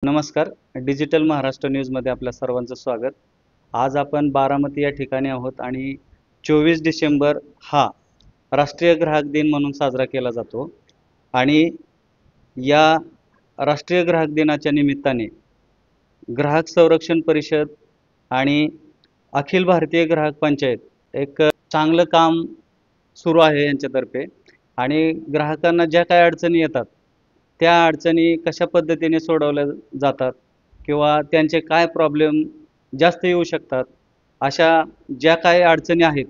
नमस्कार. डिजिटल महाराष्ट्र न्यूजमध्ये आपल्या सर्वांचं स्वागत. आज आपण बारामती या ठिकाणी आहोत आणि 24 डिसेंबर हा राष्ट्रीय ग्राहक दिन म्हणून साजरा केला जातो. आणि या राष्ट्रीय ग्राहक दिनाच्या निमित्ताने ग्राहक संरक्षण परिषद आणि अखिल भारतीय ग्राहक पंचायत एक चांगलं काम सुरू आहे यांच्यातर्फे. आणि ग्राहकांना ज्या काही अडचणी येतात त्या अडचणी कशा पद्धतीने सोडवल्या जातात किंवा त्यांचे काय प्रॉब्लेम जास्त येऊ शकतात, अशा ज्या काही अडचणी आहेत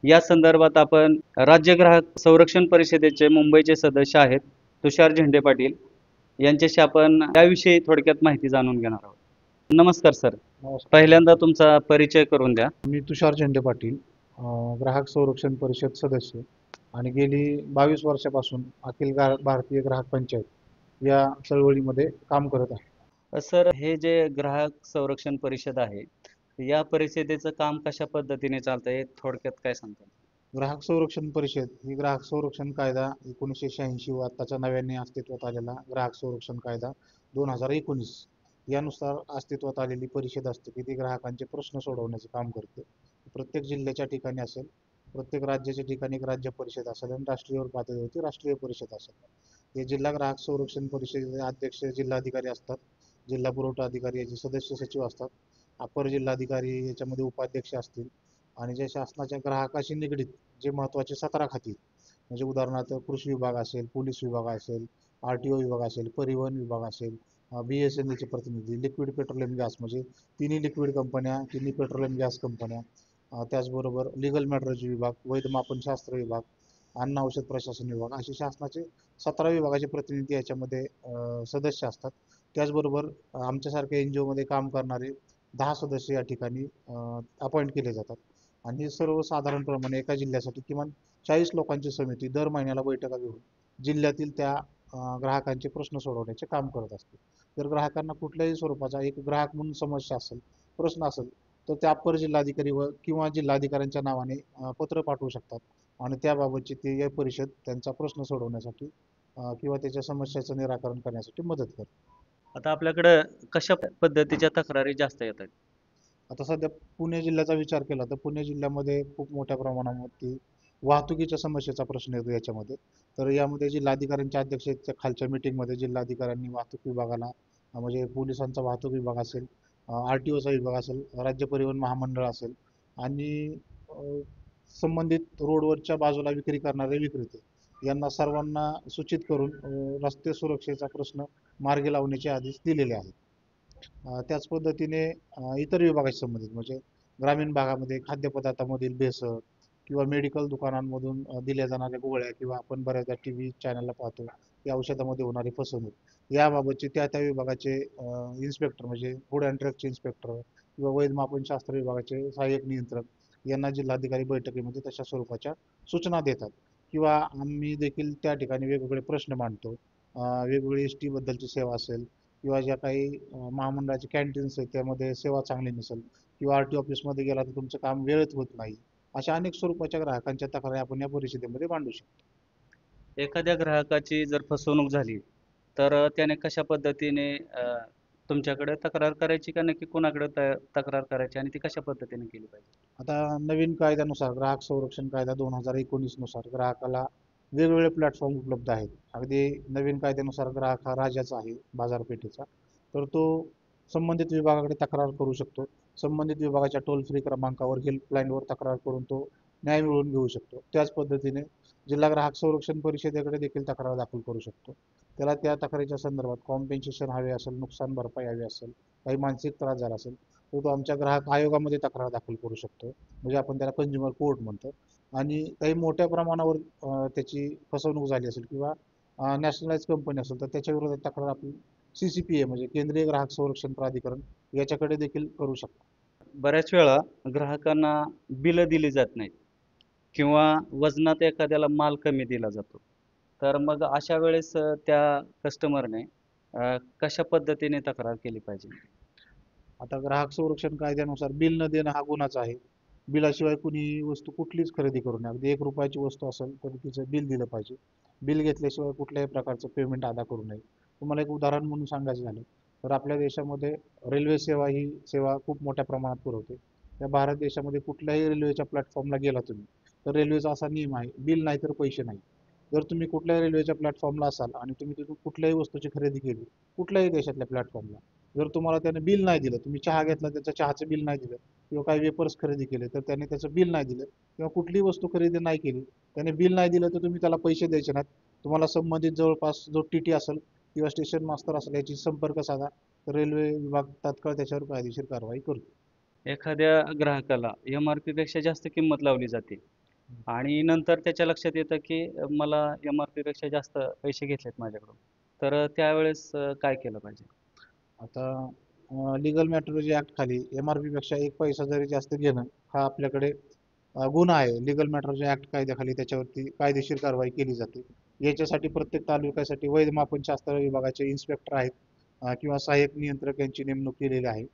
या संदर्भात आपण राज्य ग्राहक संरक्षण परिषदेचे मुंबईचे सदस्य आहेत तुषार झेंडे पाटील यांच्याशी आपण त्याविषयी थोडक्यात माहिती जाणून घेणार आहोत. नमस्कार सर. नमस्कार. पहिल्यांदा तुमचा परिचय करून द्या. मी तुषार झेंडे पाटील, ग्राहक संरक्षण परिषद सदस्य आणि गेली 22 वर्षापासून भारतीय ग्राहक पंचायत या चळवळीमध्ये काम करत आहे. सर, हे जे ग्राहक संरक्षण परिषद आहे या परिषदेचं काम कशा पद्धतीने चालतंय थोडक्यात काय सांगता? ग्राहक संरक्षण परिषद ही ग्राहक संरक्षण कायदा 1986 व आत्ताचा नव्याने अस्तित्वात आलेला ग्राहक संरक्षण कायदा 2019 यानुसार अस्तित्वात आलेली परिषद असते की ती ग्राहकांचे प्रश्न सोडवण्याचे काम करते. प्रत्येक जिल्ह्याच्या ठिकाणी असेल, प्रत्येक राज्याच्या ठिकाणी एक राज्य परिषद असेल आणि राष्ट्रीय पातळीवरती राष्ट्रीय परिषद असेल. हे जिल्हा ग्राहक संरक्षण परिषदेचे अध्यक्ष जिल्हाधिकारी असतात, जिल्हा पुरवठा अधिकारी याचे सदस्य सचिव असतात, अपर जिल्हाधिकारी याच्यामध्ये उपाध्यक्ष असतील आणि जे शासनाच्या ग्राहकाशी निगडीत जे महत्त्वाचे 17 खाती म्हणजे उदाहरणार्थ कृषी विभाग असेल, पोलीस विभाग असेल, RTO विभाग असेल, परिवहन विभाग असेल, BSNLचे प्रतिनिधी, लिक्विड पेट्रोलियम गॅस म्हणजे तिन्ही लिक्विड कंपन्या, तिन्ही पेट्रोलियम गॅस कंपन्या, त्याचबरोबर लिगल मॅटरचे विभाग, वैध मापनशास्त्र विभाग, अन्न औषध प्रशासन विभाग असे शासनाचे 17 विभागाचे प्रतिनिधी याच्यामध्ये सदस्य असतात. त्याचबरोबर आमच्यासारख्या NGO मध्ये काम करणारे 10 सदस्य या ठिकाणी अपॉइंट केले जातात आणि सर्वसाधारणप्रमाणे एका जिल्ह्यासाठी किमान 40 लोकांची समिती दर महिन्याला बैठका घेऊन जिल्ह्यातील त्या ग्राहकांचे प्रश्न सोडवण्याचे काम करत असते. जर ग्राहकांना कुठल्याही स्वरूपाचा एक ग्राहक म्हणून समस्या असेल, प्रश्न असेल तर ते अप्पर जिल्हाधिकारी व किंवा जिल्हाधिकाऱ्यांच्या नावाने पत्र पाठवू शकतात आणि त्याबाबतची ते या परिषद त्यांचा प्रश्न सोडवण्यासाठी किंवा त्याच्या समस्याचं निराकरण करण्यासाठी मदत करते. आता आपल्याकडे कशा पद्धतीच्या तक्रारी जास्त येतात? आता सध्या पुणे जिल्ह्याचा विचार केला तर पुणे जिल्ह्यामध्ये खूप मोठ्या प्रमाणावरती वाहतुकीच्या समस्येचा प्रश्न येतो याच्यामध्ये. तर यामध्ये जिल्हाधिकाऱ्यांच्या अध्यक्षतेच्या खालच्या मीटिंगमध्ये जिल्हाधिकाऱ्यांनी वाहतूक विभागाला म्हणजे पोलिसांचा वाहतूक विभाग असेल, RTOचा विभाग असेल, राज्य परिवहन महामंडळ असेल आणि संबंधित रोडवरच्या बाजूला विक्री करणारे विक्रेते यांना सर्वांना सूचित करून रस्ते सुरक्षेचा प्रश्न मार्गी लावण्याचे आदेश दिलेले आहेत. त्याच पद्धतीने इतर विभागाशी संबंधित म्हणजे ग्रामीण भागामध्ये खाद्यपदार्थामधील भेसळ किंवा मेडिकल दुकानांमधून दिल्या जाणाऱ्या गोळ्या किंवा आपण बऱ्याचदा TV चॅनलला पाहतो या औषधामध्ये होणारी फसवणूक याबाबतचे त्या त्या विभागाचे इन्स्पेक्टर म्हणजे फूड अँड ड्रगचे इन्स्पेक्टर किंवा वैध मापनशास्त्र विभागाचे सहाय्यक नियंत्रक यांना जिल्हाधिकारी बैठकीमध्ये तशा स्वरूपाच्या सूचना देतात किंवा आम्ही देखील त्या ठिकाणी वेगवेगळे प्रश्न मांडतो. वेगवेगळी ST बद्दलची सेवा असेल किंवा ज्या काही महामंडळाचे कॅन्टीन्स आहेत त्यामध्ये सेवा चांगली नसेल किंवा RTO ऑफिसमध्ये गेला तर तुमचं काम वेळेत होत नाही, अशा अनेक स्वरूपाच्या ग्राहकांच्या तक्रारी आपण या परिषदेमध्ये मांडू शकतो. एखाद्या ग्राहकाची जर फसवणूक झाली तर त्याने कशा पद्धतीने तुमच्याकडे तक्रार करायची का नक्की कोणाकडे तक्रार करायची आणि ती कशा पद्धतीने केली पाहिजे? आता नवीन कायद्यानुसार ग्राहक संरक्षण कायदा 2019 नुसार ग्राहकाला वेगवेगळे प्लॅटफॉर्म उपलब्ध आहेत. अगदी नवीन कायद्यानुसार ग्राहक हा राजाचा आहे बाजारपेठेचा, तर तो संबंधित विभागाकडे तक्रार करू शकतो. संबंधित विभागाच्या टोल फ्री क्रमांकावर हेल्पलाईनवर तक्रार करून तो न्याय मिळवून घेऊ शकतो. त्याच पद्धतीने जिल्हा ग्राहक संरक्षण परिषदेकडे देखील तक्रार दाखल करू शकतो. त्याला त्या तक्रारीच्या संदर्भात कॉम्पेन्सेशन हवे असेल, नुकसान भरपाई हवी असेल, काही मानसिक त्रास झाला असेल तर तो आमच्या ग्राहक आयोगामध्ये तक्रार दाखल करू शकतो, म्हणजे आपण त्याला कंझ्युमर कोर्ट म्हणतो. आणि काही मोठ्या प्रमाणावर त्याची फसवणूक झाली असेल किंवा नॅशनलाइज कंपनी असेल तर त्याच्या विरोधात तक्रार आपण CCPA म्हणजे केंद्रीय ग्राहक संरक्षण प्राधिकरण याच्याकडे देखील करू शकतो. बऱ्याच वेळा ग्राहकांना बिलं दिली जात नाहीत किंवा वजनात एखाद्याला माल कमी दिला जातो, तर मग अशा वेळेस त्या कस्टमरने कशा पद्धतीने तक्रार केली पाहिजे? आता ग्राहक संरक्षण कायद्यानुसार बिल न देणं हा गुन्हाच आहे. बिलाशिवाय कुणी वस्तू कुठलीच खरेदी करू नये. अगदी 1 रुपयाची वस्तू असेल तर तिचं बिल दिलं पाहिजे. बिल घेतल्याशिवाय कुठल्याही प्रकारचं पेमेंट अदा करू नये. तुम्हाला एक उदाहरण म्हणून सांगायचं झालं तर आपल्या देशामध्ये रेल्वे सेवा ही सेवा खूप मोठ्या प्रमाणात पुरवते. त्या भारत देशामध्ये कुठल्याही रेल्वेच्या प्लॅटफॉर्मला गेला तुम्ही, तर रेल्वेचा असा नियम आहे, बिल नाही तर पैसे नाही. जर तुम्ही कुठल्याही रेल्वेच्या प्लॅटफॉर्मला असाल आणि तुम्ही तिथून कुठल्याही वस्तूची खरेदी केली, कुठल्याही देशातल्या प्लॅटफॉर्मला, जर तुम्हाला त्याने बिल नाही दिलं, तुम्ही चहा घेतला त्याचं चहाचं बिल नाही दिलं, किंवा काही वेपर्स खरेदी केले तर त्याने त्याचं बिल नाही दिलं, किंवा कुठलीही वस्तू खरेदी नाही केली, त्याने बिल नाही दिलं, तर तुम्ही त्याला पैसे द्यायचे नाहीत. तुम्हाला संबंधित जवळपास जो टी असेल किंवा स्टेशन मास्तर असेल याची संपर्क साधा, तर रेल्वे विभाग तात्काळ त्याच्यावर कायदेशीर कारवाई करतो. एखाद्या ग्राहकाला MRP पेक्षा जास्त किंमत लावली जाते आणि नंतर त्याच्या लक्षात येतं की मला MRP पेक्षा जास्त पैसे घेतलेत माझ्याकडून. तर त्यावेळेस काय केलं पाहिजे? आता लीगल मेट्रोलॉजी ऍक्ट खाली MRP पेक्षा एक पैसा जरी जास्त घेणं हा आपल्याकडे गुन्हा आहे. लीगल मेट्रोलॉजी ऍक्ट कायद्याखाली त्याच्यावरती कायदेशीर कारवाई केली जाते. याच्यासाठी प्रत्येक तालुक्यासाठी वैध मापनशास्त्र विभागाचे इन्स्पेक्टर आहेत, किंवा सहाय्यक नियंत्रक यांची नेमणूक केलेली आहे.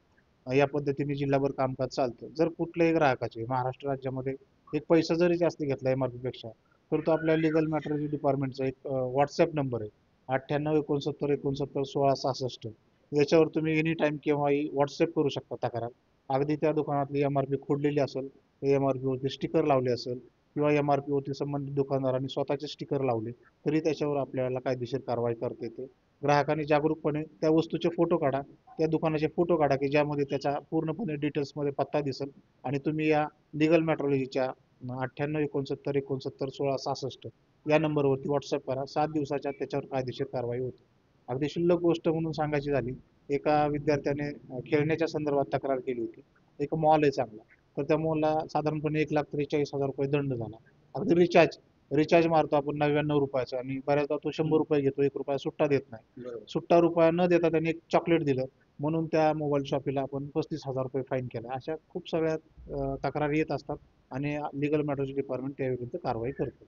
या पद्धतीने जिल्हाभर कामकाज चालतं. जर कुठल्याही ग्राहकाचे महाराष्ट्र राज्यामध्ये एक पैसा जरी जास्त घेतला MRP पेक्षा, तर तो आपल्या लीगल मेट्रोलॉजी डिपार्टमेंटचा एक व्हॉट्सअप नंबर आहे, 98 69 69 16 66. याच्यावर तुम्ही एनी टाइम केव्हाही व्हॉट्सअप करू शकता तक्रार. अगदी त्या दुकानातली MRP खोडलेली असेल, MRP वरती स्टिकर लावले असेल, किंवा MRP वरती संबंधित दुकानदारांनी स्वतःचे स्टिकर लावले, तरी त्याच्यावर आपल्याला कायदेशीर कारवाई करता येते. ग्राहकांनी जागरूकपणे त्या वस्तूचे फोटो काढा, त्या दुकानाचे फोटो काढा की ज्यामध्ये त्याचा पूर्णपणे डिटेल्समध्ये पत्ता दिसेल, आणि तुम्ही या लीगल मेट्रोलॉजीच्या 98 69 69 16 66 या नंबरवरती व्हॉट्सअप करा. 7 दिवसाच्या त्याच्यावर कायदेशीर कारवाई होते. अगदी क्षुल्लक गोष्ट म्हणून सांगायची झाली, एका विद्यार्थ्याने खेळण्याच्या संदर्भात तक्रार केली होती. एक मॉल आहे चांगला, तर त्या मॉलला साधारणपणे 1,43,000 रुपये दंड झाला. अगदी रिचार्ज रिचार्ज मारतो आपण 99 रुपयाचा, आणि बऱ्याचदा तो 100 रुपये घेतो, 1 रुपया सुट्टा देत नाही. सुट्टा रुपया न देता त्यांनी एक चॉकलेट दिलं, म्हणून त्या मोबाईल शॉपीला आपण 35,000 रुपये फाईन केला. अशा खूप सगळ्या तक्रारी येत असतात, आणि लीगल मॅटर्स डिपार्टमेंट त्याविरुद्ध कारवाई करतो.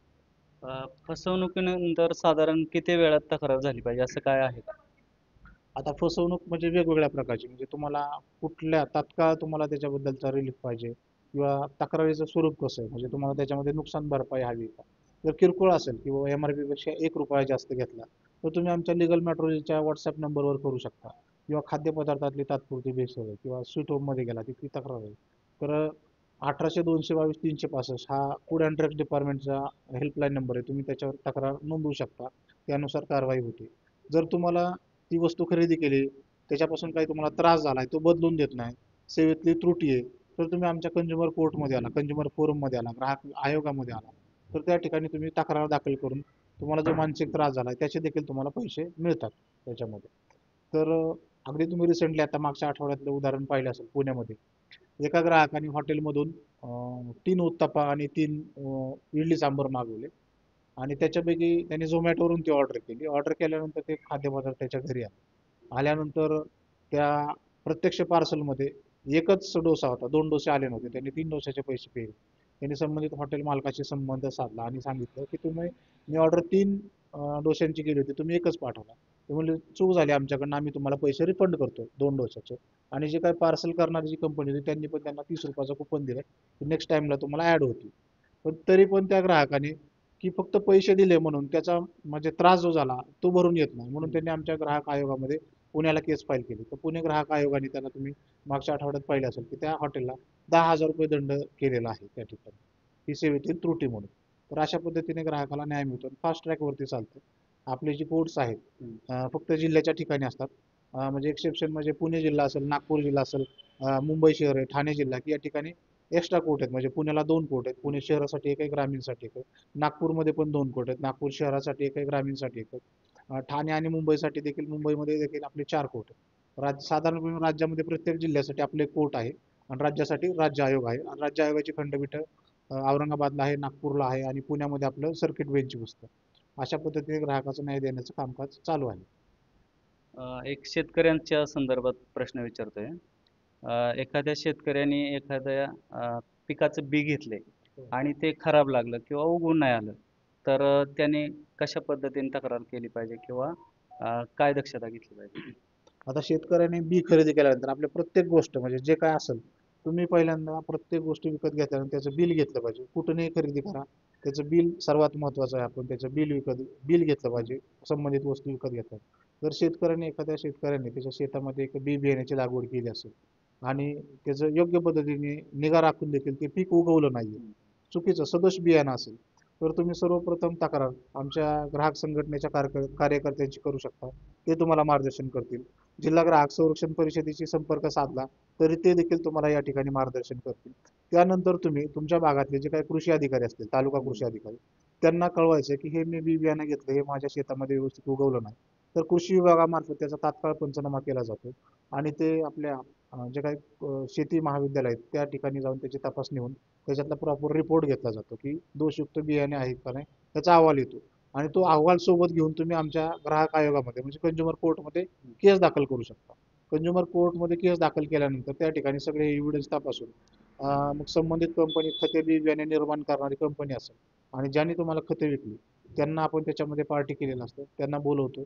फसवणुकीनंतर साधारण किती वेळात तक्रार झाली पाहिजे असं काय आहे का? आता फसवणूक म्हणजे वेगवेगळ्या प्रकारची, म्हणजे तुम्हाला कुठल्या तात्काळ तुम्हाला त्याच्याबद्दलचा रिलीफ पाहिजे, किंवा तक्रारीचं स्वरूप कसं आहे, म्हणजे तुम्हाला त्याच्यामध्ये नुकसान भरपाई हवी का. जर किरकोळ असेल किंवा MRP पेक्षा 1 रुपया जास्त घेतला, तर तुम्ही आमच्या लीगल मॅट्रोलॉजीच्या व्हॉट्सअप नंबरवर करू शकता. किंवा खाद्यपदार्थातली तात्पुरती भेसळ आहे, किंवा स्वीट होममध्ये गेला तिथली तक्रार आहे, तर 1800 222 365 हा फूड अँड ड्रग्स डिपार्टमेंटचा हेल्पलाईन नंबर आहे. तुम्ही त्याच्यावर तक्रार नोंदवू शकता, त्यानुसार कारवाई होते. जर तुम्हाला ती वस्तू खरेदी केली, त्याच्यापासून काही तुम्हाला त्रास झालाय, तो बदलून देत नाही, सेवेतली त्रुटी आहे, तर तुम्ही आमच्या कंझ्युमर कोर्टमध्ये आला, कंझ्युमर फोरममध्ये आला, ग्राहक आयोगामध्ये आला, तर त्या ठिकाणी तुम्ही तक्रार दाखल करून तुम्हाला जो मानसिक त्रास झाला त्याचे देखील तुम्हाला पैसे मिळतात त्याच्यामध्ये. तर अगदी तुम्ही रिसेंटली आता मागच्या आठवड्यातलं उदाहरण पाहिलं असेल, पुण्यामध्ये एका ग्राहकाने हॉटेलमधून 3 उत्तप्पा आणि 3 इडली सांबर मागवले, आणि त्याच्यापैकी त्याने झोमॅटोवरून ती ऑर्डर केली. ऑर्डर केल्यानंतर ते खाद्यपदार्थ त्याच्या घरी आले. आल्यानंतर त्या प्रत्यक्ष पार्सलमध्ये एकच डोसा होता, 2 डोसे आले नव्हते. त्यांनी 3 डोशाचे पैसे पेले. त्यांनी संबंधित हॉटेल मालकाशी संबंध साधला आणि सांगितलं की मी ऑर्डर 3 डोशांची केली होती, तुम्ही एकच पाठवला. ते म्हणले चूक झाली आमच्याकडनं, आम्ही तुम्हाला पैसे रिफंड करतो 2 डोशाचे. आणि जे काही पार्सल करणारी जी कंपनी होती त्यांनी पण त्यांना 30 रुपयाचं कुपन दिलं, की नेक्स्ट टाइमला तुम्हाला ऍड होती. पण तरी पण त्या ग्राहकाने, की फक्त पैसे दिले म्हणून त्याचा म्हणजे त्रास जो झाला तो भरून येत नाही, म्हणून त्यांनी आमच्या ग्राहक आयोगामध्ये पुण्याला केस फाईल केली. तर पुणे ग्राहक आयोगाने त्याला, तुम्ही मागच्या आठवड्यात पाहिले असेल की त्या हॉटेलला 10,000 रुपये दंड केलेला आहे त्या ठिकाणी, ही सेवेतील त्रुटी म्हणून. तर अशा पद्धतीने ग्राहकाला न्याय मिळतो, फास्ट ट्रॅक वरती चालतं. आपले जे कोर्ट्स आहेत फक्त जिल्ह्याच्या ठिकाणी असतात. म्हणजे एक्सेप्शन म्हणजे पुणे जिल्हा असेल, नागपूर जिल्हा असेल, मुंबई शहर आहे, ठाणे जिल्हा, की या ठिकाणी एक्स्ट्रा कोर्ट आहेत. म्हणजे पुण्याला 2 कोर्ट आहेत, पुणे शहरासाठी एक आहे, ग्रामीणसाठी एक आहे. नागपूरमध्ये पण 2 कोर्ट आहेत, नागपूर शहरासाठी एक आहे, ग्रामीणसाठी एक आहे. ठाणे आणि मुंबईसाठी देखील, मुंबईमध्ये देखील आपले 4 कोर्ट आहेत. साधारणपणे राज्यामध्ये प्रत्येक जिल्ह्यासाठी आपले कोर्ट आहे, आणि राज्यासाठी राज्य आयोग आहे. आणि राज्य आयोगाची खंडपीठ औरंगाबादला आहे, नागपूरला आहे, आणि पुण्यामध्ये आपलं सर्किट बेंच बसतं. अशा पद्धतीने ग्राहकाचा न्याय देण्याचं कामकाज चालू आहे. एक शेतकऱ्यांच्या संदर्भात प्रश्न विचारतोय. एखाद्या शेतकऱ्याने एखाद्या पिकाचं बी घेतले आणि ते खराब लागलं किंवा उगवून नाही आलं, तर त्याने कशा पद्धतीने तक्रार केली पाहिजे किंवा काय दक्षता घेतली पाहिजे? आता शेतकऱ्याने बी खरेदी केल्यानंतर आपल्या प्रत्येक गोष्ट म्हणजे जे काय असेल, तुम्ही पहिल्यांदा प्रत्येक गोष्ट विकत घेतल्यानंतर त्याचं बिल घेतलं पाहिजे. कुठूनही खरेदी करा, त्याचं बिल सर्वात महत्वाचं आहे. आपण त्याचं बिल घेतलं पाहिजे संबंधित वस्तू विकत घेतल्या. जर एखाद्या शेतकऱ्याने त्याच्या शेतामध्ये एक बी बियाण्याची लागवड केली असेल आणि त्याचं योग्य पद्धतीने निगा राखून देखील ते पीक उगवलं नाहीये, चुकीचं सदोष बियाणं असेल, तर तुम्ही सर्वप्रथम तक्रार आमच्या ग्राहक संघटनेच्या कार्यकर्त्यांची करू शकता. ते तुम्हाला मार्गदर्शन करतील. जिल्हा ग्राहक संरक्षण परिषदेशी संपर्क साधला तरी ते देखील तुम्हाला या ठिकाणी मार्गदर्शन करतील. त्यानंतर तुम्ही तुमच्या भागातले जे काही कृषी अधिकारी असतील, तालुका कृषी अधिकारी, त्यांना कळवायचं की हे मी बी बियाणं घेतलं, हे माझ्या शेतामध्ये व्यवस्थित उगवलं नाही. तर कृषी विभागामार्फत त्याचा तात्काळ पंचनामा केला जातो आणि ते आपल्या जे काही शेती महाविद्यालय आहेत त्या ठिकाणी जाऊन त्याची तपासणी होऊन त्याच्यातला प्रॉपर रिपोर्ट घेतला जातो की दोषयुक्त बियाणे आहेत का नाही, त्याचा अहवाल येतो आणि तो अहवाल सोबत घेऊन तुम्ही आमच्या ग्राहक आयोगामध्ये म्हणजे कंझ्युमर कोर्टमध्ये केस दाखल करू शकता. कंझ्युमर कोर्टमध्ये केस दाखल केल्यानंतर त्या ठिकाणी सगळे एव्हिडन्स तपासून मग संबंधित कंपनी खते बी बियाणे निर्माण करणारी कंपनी असेल आणि ज्यांनी तुम्हाला खते विकली त्यांना आपण त्याच्यामध्ये पार्टी केलेलं असतं, त्यांना बोलवतो,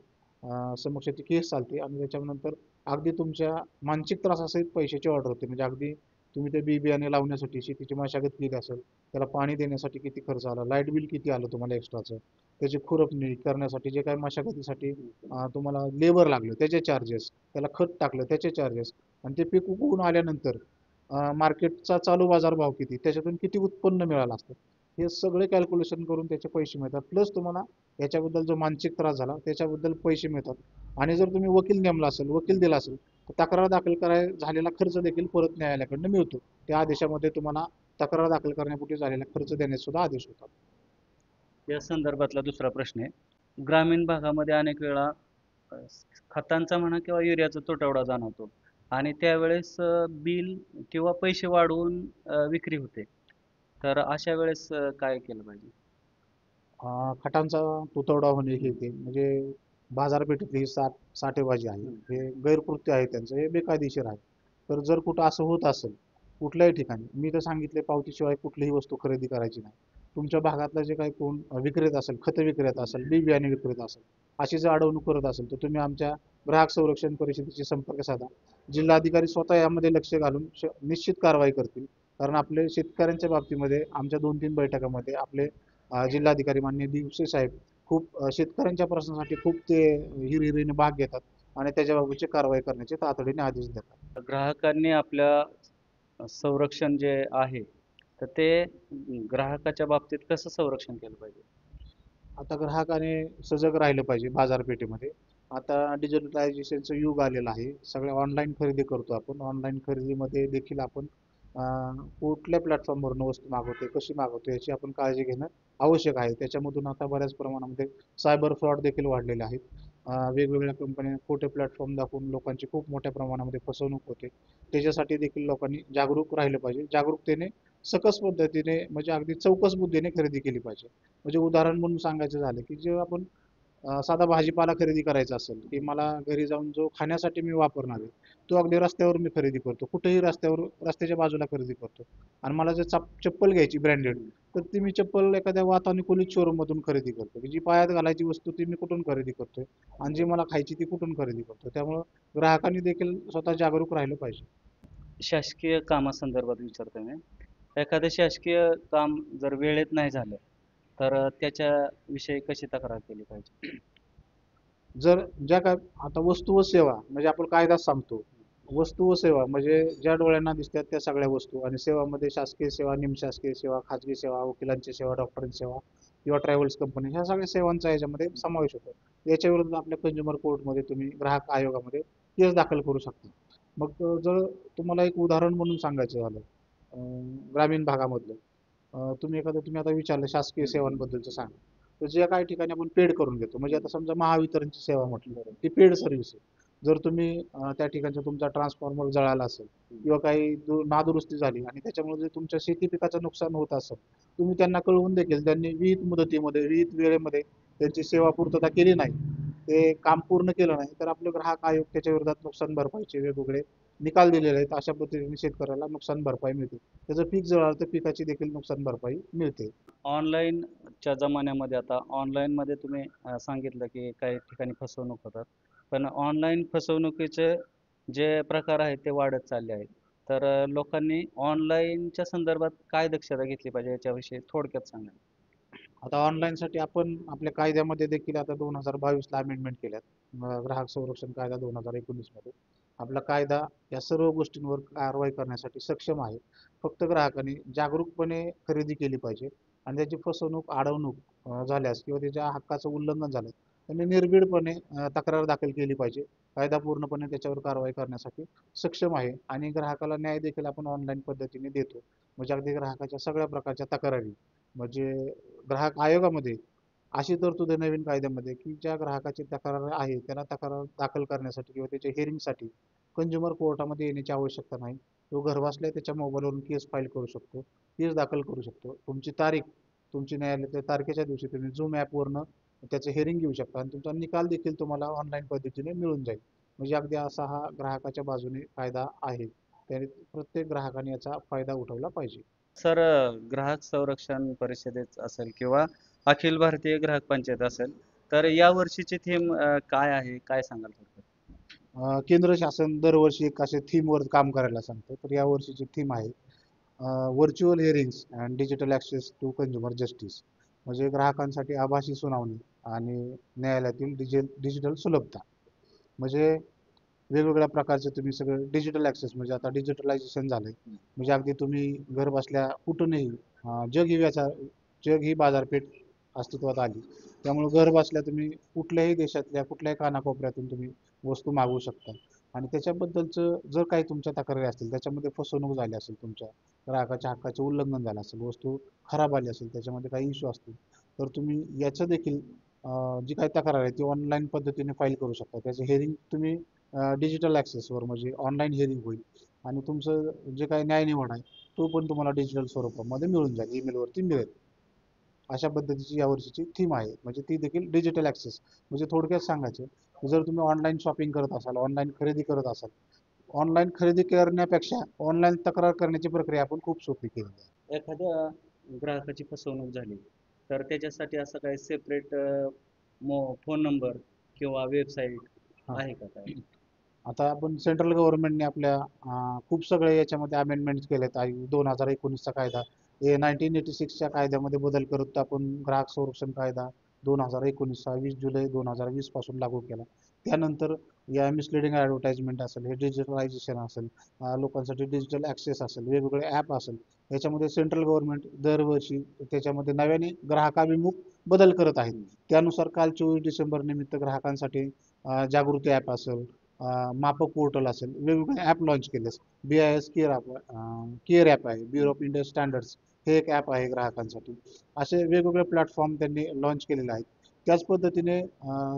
समक्ष ती केस चालते आणि त्याच्यानंतर अगदी तुमच्या मानसिक त्रासासहित पैशाची ऑर्डर होते. म्हणजे अगदी तुम्ही ते बी बियाणे लावण्यासाठी शेतीची मशागत केली असेल, त्याला पाणी देण्यासाठी किती खर्च आला, लाईट बिल किती आलं तुम्हाला एक्स्ट्राचं, त्याची खुरपणी करण्यासाठी जे काही मशागतीसाठी तुम्हाला लेबर लागलं त्याचे चार्जेस, त्याला खत टाकलं त्याचे चार्जेस आणि ते पीक उगवून आल्यानंतर मार्केटचा चालू बाजारभाव किती, त्याच्यातून किती उत्पन्न मिळालं असतं, हे सगळे कॅल्क्युलेशन करून त्याचे पैसे मिळतात. प्लस तुम्हाला याच्याबद्दल जो मानसिक त्रास झाला त्याच्याबद्दल पैसे मिळतात. आणि जर तुम्ही वकील नेमला असेल, वकील दिला असेल, तर तक्रार दाखल झालेला खर्च देखील परत न्यायालयाकडनं मिळतो. त्या आदेशामध्ये तुम्हाला तक्रार दाखल करण्यापूर्वी झालेला खर्च देण्याचे सुद्धा आदेश होतात. या संदर्भातला दुसरा प्रश्न आहे, ग्रामीण भागामध्ये अनेक वेळा अ, खतांचा म्हणा किंवा युरियाचा तुटवडा जाणवतो आणि त्यावेळेस बिल किंवा पैसे वाढवून विक्री होते. तर अशा वेळेस काय केलं पाहिजे? खटांचा तुतवडा होणे हे ते म्हणजे बाजारपेठेतली ही साठेबाजी आहे, हे गैरकृत्य आहे त्यांचं, हे बेकायदेशीर आहे. तर जर कुठं असं होत असेल कुठल्याही ठिकाणी, मी तर सांगितले पावतीशिवाय कुठलीही वस्तू खरेदी करायची नाही. तुमच्या भागातला जे काही कोण विक्रेता असेल, खत विक्रेता असेल, बी बियाणे विक्रेता असेल, अशी जर अडवणूक करत असेल तर तुम्ही आमच्या ग्राहक संरक्षण परिषदेशी संपर्क साधा. जिल्हाधिकारी स्वतः यामध्ये लक्ष घालून निश्चित कारवाई करतील. कारण आपले शेतकऱ्यांच्या बाबतीमध्ये आमच्या 2-3 बैठकामध्ये आपले जिल्हाधिकारी माननीय दिवसे साहेब खूप शेतकऱ्यांच्या प्रश्नासाठी खूप ते हिरिरीने भाग घेतात आणि त्याच्याबाबतची कारवाई करण्याचे तातडीने आदेश देतात. ग्राहकांनी आपल्या संरक्षण जे आहे, तर ते ग्राहकाच्या बाबतीत कसं संरक्षण केलं पाहिजे? आता ग्राहकाने सजग राहिलं पाहिजे बाजारपेठेमध्ये. आता डिजिटलायझेशनचं युग आलेलं आहे. सगळ्या ऑनलाईन खरेदी करतो आपण. ऑनलाईन खरेदीमध्ये देखील आपण कुठल्या प्लॅटफॉर्मवरून वस्तू मागवतोय, कशी मागवतोय याची आपण काळजी घेणं आवश्यक आहे. त्याच्यामधून आता बऱ्याच प्रमाणामध्ये सायबर फ्रॉड देखील वाढलेले आहेत. वेगवेगळ्या कंपन्या खोटे प्लॅटफॉर्म दाखवून लोकांची खूप मोठ्या प्रमाणामध्ये फसवणूक होते. त्याच्यासाठी देखील लोकांनी जागरूक राहिलं पाहिजे. जागरूकतेने सकस पद्धतीने म्हणजे अगदी चौकस बुद्धीने खरेदी केली पाहिजे. म्हणजे उदाहरण म्हणून सांगायचं झालं की जेव्हा आपण साधा भाजीपाला खरेदी करायचा असेल की मला घरी जाऊन जो खाण्यासाठी मी वापरणार आहे तो अगदी रस्त्यावर मी खरेदी करतो, कुठेही रस्त्यावर रस्त्याच्या बाजूला खरेदी करतो आणि मला जर चप्पल घ्यायची ब्रँडेड तर ती मी चप्पल एखाद्या वातानुकूलित शोरूम मधून खरेदी करतो, की जी पायात घालायची वस्तू ती मी कुठून खरेदी करतोय आणि जी मला खायची ती कुठून खरेदी करतो. त्यामुळं ग्राहकांनी देखील स्वतः जागरूक राहिलं पाहिजे. शासकीय कामासंदर्भात विचारतोय मी. एखादं शासकीय काम जर वेळेत नाही झालं, तर त्याच्याविषयी कशी तक्रार केली पाहिजे? जर ज्या काय आता वस्तू व सेवा म्हणजे आपण कायदाच सांगतो, वस्तू व सेवा म्हणजे ज्या डोळ्यांना दिसतात त्या सगळ्या वस्तू आणि सेवामध्ये शासकीय सेवा, निमशासकीय सेवा, खाजगी सेवा, वकिलांची सेवा, डॉक्टरांची सेवा किंवा ट्रॅव्हल्स कंपनी ह्या सगळ्या सेवांचा याच्यामध्ये समावेश होतो. याच्या विरुद्ध आपल्या कंझ्युमर कोर्टमध्ये तुम्ही ग्राहक आयोगामध्ये केस दाखल करू शकता. मग जर तुम्हाला एक उदाहरण म्हणून सांगायचं झालं ग्रामीण भागामधलं, तुम्ही आता विचारलं शासकीय सेवांबद्दलचं सांग, तर ज्या काही ठिकाणी आपण पेड करून घेतो म्हणजे आता समजा महावितरणची सेवा म्हटली ती पेड सर्व्हिस आहे. जर तुम्ही त्या ठिकाणचा तुमचा ट्रान्सफॉर्मर जळाला असेल किंवा काही नादुरुस्ती झाली आणि त्याच्यामुळे जर तुमच्या शेती पिकाचं नुकसान होत असेल, तुम्ही त्यांना कळवून देखील त्यांनी विहित मुदतीमध्ये विहित वेळेमध्ये त्यांची सेवा पूर्तता केली नाही, ते काम पूर्ण केलं नाही, तर आपले ग्राहक आयोग त्याच्या विरोधात नुकसान भरपाईचे वेगवेगळे निकाल दिलेले आहेत. अशा पद्धतीने शेतकऱ्याला नुकसान भरपाई मिळते. त्याचं पीक जळालं तर पिकाची देखील नुकसान भरपाई मिळते. ऑनलाईनच्या जमान्यामध्ये आता ऑनलाईनमध्ये तुम्ही सांगितलं की काही ठिकाणी फसवणूक होतात. पण ऑनलाईन फसवणुकीचे जे प्रकार आहेत ते वाढत चालले आहेत. तर लोकांनी ऑनलाईनच्या संदर्भात काय दक्षता घेतली पाहिजे याच्याविषयी थोडक्यात सांगा. आता ऑनलाईनसाठी आपण आपल्या कायद्यामध्ये देखील आता 2022ला अमेंडमेंट केल्यात. ग्राहक संरक्षण कायदा 2019 मध्ये आपला कायदा या सर्व गोष्टींवर कारवाई करण्यासाठी सक्षम आहे. फक्त ग्राहकाने जागरूकपणे खरेदी केली पाहिजे आणि त्याची फसवणूक, अडवणूक झाल्यास किंवा त्याच्या हक्काचं उल्लंघन झालं त्यांनी निर्भीडपणे तक्रार दाखल केली पाहिजे. कायदा पूर्णपणे त्याच्यावर कारवाई करण्यासाठी सक्षम आहे आणि ग्राहकाला न्याय देखील आपण ऑनलाईन पद्धतीने देतो. म्हणजे अगदी ग्राहकाच्या सगळ्या प्रकारच्या तक्रारी म्हणजे ग्राहक आयोगामध्ये अशी तरतूद आहे नवीन कायद्यामध्ये की ज्या ग्राहकाची तक्रार आहे त्याला तक्रार दाखल करण्यासाठी किंवा त्याच्या हिअरिंगसाठी कंझ्युमर कोर्टामध्ये येण्याची आवश्यकता नाही. तो घरबसल्या त्याच्या मोबाईलवरून केस फाईल करू शकतो, केस दाखल करू शकतो. तुमची तारीख, तुमची न्यायालयाच्या तारखेच्या दिवशी तुम्ही झूम ॲपवरनं त्याचं हिअरिंग घेऊ शकता आणि तुमचा निकाल देखील तुम्हाला ऑनलाईन पद्धतीने मिळून जाईल. म्हणजे अगदी असा हा ग्राहकाच्या बाजूने कायदा आहे. त्याने प्रत्येक ग्राहकाने याचा फायदा उठवला पाहिजे. सर, ग्राहक संरक्षण परिषदेत असेल किंवा अखिल भारतीय ग्राहक पंचायत असेल, तर या वर्षीची थीम काय आहे? काय सांगाल थोडक्यात? केंद्र शासन दरवर्षी एक असे थीमवर काम करायला सांगतं. तर या वर्षीची थीम आहे virtual hearings and digital access to consumer justice. म्हणजे ग्राहकांसाठी आभासी सुनावणी आणि न्यायालयातील डिजिटल सुलभता. म्हणजे वेगवेगळ्या प्रकारचे तुम्ही सगळं डिजिटल ॲक्सेस म्हणजे आता डिजिटलायझेशन झालंय. म्हणजे अगदी तुम्ही घर बसल्या कुठूनही जग ही बाजारपेठ अस्तित्वात आली. त्यामुळे घर बसल्या तुम्ही कुठल्याही देशातल्या कुठल्याही कानाकोपऱ्यातून तुम्ही वस्तू मागवू शकता आणि त्याच्याबद्दलचं जर काही तुमच्या तक्रारी असतील, त्याच्यामध्ये फसवणूक झाली असेल, तुमच्या ग्राहकाच्या हक्काचे उल्लंघन झालं असेल, वस्तू खराब आली असेल, त्याच्यामध्ये काही इश्यू असतील, तर तुम्ही याचं देखील जी काही तक्रार आहे ती ऑनलाईन पद्धतीने फाईल करू शकता. त्याचं हिअरिंग तुम्ही डिजिटल ॲक्सेसवर म्हणजे ऑनलाईन हिअरिंग होईल आणि तुमचं जे काही न्यायनिवाडा आहे तो पण तुम्हाला डिजिटल स्वरूपामध्ये मिळून जाईल, ईमेलवरती मिळेल. अशा पद्धतीची यावर्षीची थीम आहे. म्हणजे ती देखील डिजिटल ॲक्सेस. म्हणजे थोडक्यात सांगायचं की जर तुम्ही ऑनलाईन शॉपिंग करत असाल, ऑनलाईन खरेदी करत असाल, ऑनलाईन खरेदी करण्यापेक्षा ऑनलाईन तक्रार करण्याची प्रक्रिया आपण खूप सोपी केली आहे. एखाद्या ग्राहकाची फसवणूक झाली, तर त्याच्यासाठी असं काही सेपरेट फोन नंबर किंवा वेबसाईट हां. आहे का काय? आता आपण सेंट्रल गव्हर्नमेंटने आपल्या खूप सगळे याच्यामध्ये अमेंडमेंट्स केलेत. 2019चा कायदा 1986च्या कायद्यामध्ये बदल करत आपण ग्राहक संरक्षण कायदा 2019चा 20 जुलै 2020 पासून लागू केला. त्यानंतर या मिसलिडिंग ॲडव्हर्टाइजमेंट असेल, हे डिजिटलायझेशन असेल, लोकांसाठी डिजिटल ॲक्सेस असेल, वेगवेगळे ॲप असेल, याच्यामध्ये सेंट्रल गव्हर्नमेंट दरवर्षी त्याच्यामध्ये नव्याने ग्राहकाभिमुख बदल करत आहेत. त्यानुसार काल 24 डिसेंबर निमित्त ग्राहकांसाठी जागृती ॲप असेल, मापक पोर्टल असेल, वेगवेगळे ॲप लॉन्च केले. BIS केअर ॲप आहे, ब्युरो ऑफ इंडियन स्टँडर्ड्स हे एक ॲप आहे ग्राहकांसाठी. असे वेगवेगळे प्लॅटफॉर्म त्यांनी लॉन्च केलेले आहेत. त्याच पद्धतीने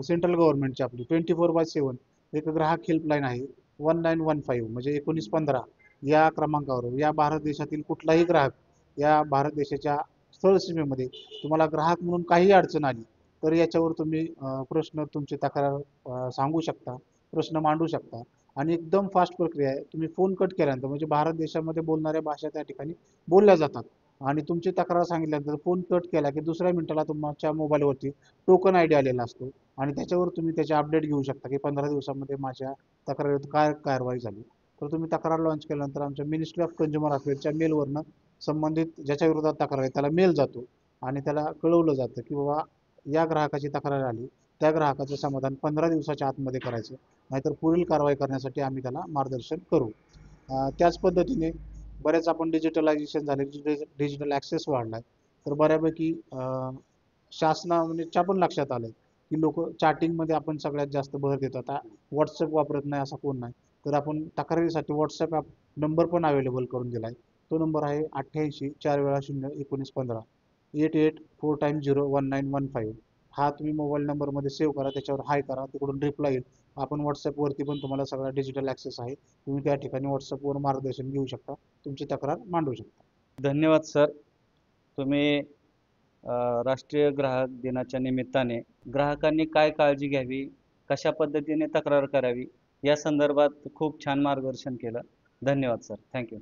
सेंट्रल गव्हर्नमेंटची आपली 24/7 एक ग्राहक हेल्पलाईन आहे 1915 म्हणजे 1915 या क्रमांकावर या भारत देशातील कुठलाही ग्राहक या भारत देशाच्या स्थळसीमेमध्ये तुम्हाला ग्राहक म्हणून काही अडचण आली तर याच्यावर तुम्ही प्रश्न तुमची तक्रार सांगू शकता, प्रश्न मांडू शकता आणि एकदम फास्ट प्रक्रिया आहे. तुम्ही फोन कट केल्यानंतर म्हणजे भारत देशामध्ये बोलणाऱ्या भाषा त्या ठिकाणी बोलल्या जातात आणि तुमची तक्रार सांगितल्यानंतर फोन कट केला की दुसऱ्या मिनिटाला तुमच्या मोबाईलवरती टोकन ID आलेला असतो आणि त्याच्यावर तुम्ही त्याचे अपडेट घेऊ शकता की 15 दिवसामध्ये माझ्या तक्रारीवर काय कारवाई झाली. तर तुम्ही तक्रार लॉन्च केल्यानंतर आमच्या मिनिस्ट्री ऑफ कंझ्युमर अफेअर्सच्या मेलवरनं संबंधित ज्याच्या विरोधात तक्रार आहे त्याला मेल जातो आणि त्याला कळवलं जातं की बाबा या ग्राहकाची तक्रार आली, त्या ग्राहकाचं समाधान 15 दिवसाच्या आतमध्ये करायचं, नाहीतर पुढील कारवाई करण्यासाठी आम्ही त्याला मार्गदर्शन करू. त्याच पद्धतीने बरेच आपण डिजिटलायझेशन झाले, डिजिटल ॲक्सेस वाढलाय, तर बऱ्यापैकी शासनाच्या पण लक्षात आलंय की लोक चॅटिंगमध्ये आपण सगळ्यात जास्त भर देतो. आता व्हॉट्सअप वापरत नाही असा कोण नाही, तर आपण तक्रारीसाठी व्हॉट्सअप ॲप नंबर पण अवेलेबल करून दिला आहे. तो नंबर आहे 88 4 वेळा 0 1915 88 4x01915. हा तुम्ही मोबाईल नंबरमध्ये सेव्ह करा, त्याच्यावर हाय करा, तिकडून रिप्लाय येईल. आपण व्हॉट्सअपवरती पण तुम्हाला सगळा डिजिटल ॲक्सेस आहे, तुम्ही त्या ठिकाणी व्हॉट्सअपवर मार्गदर्शन घेऊ शकता, तुमची तक्रार मांडू शकता. धन्यवाद सर. तुम्ही राष्ट्रीय ग्राहक दिनाच्या निमित्ताने ग्राहकांनी काय काळजी घ्यावी, कशा पद्धतीने तक्रार करावी, या संदर्भात खूप छान मार्गदर्शन केलं. धन्यवाद सर. थँक्यू.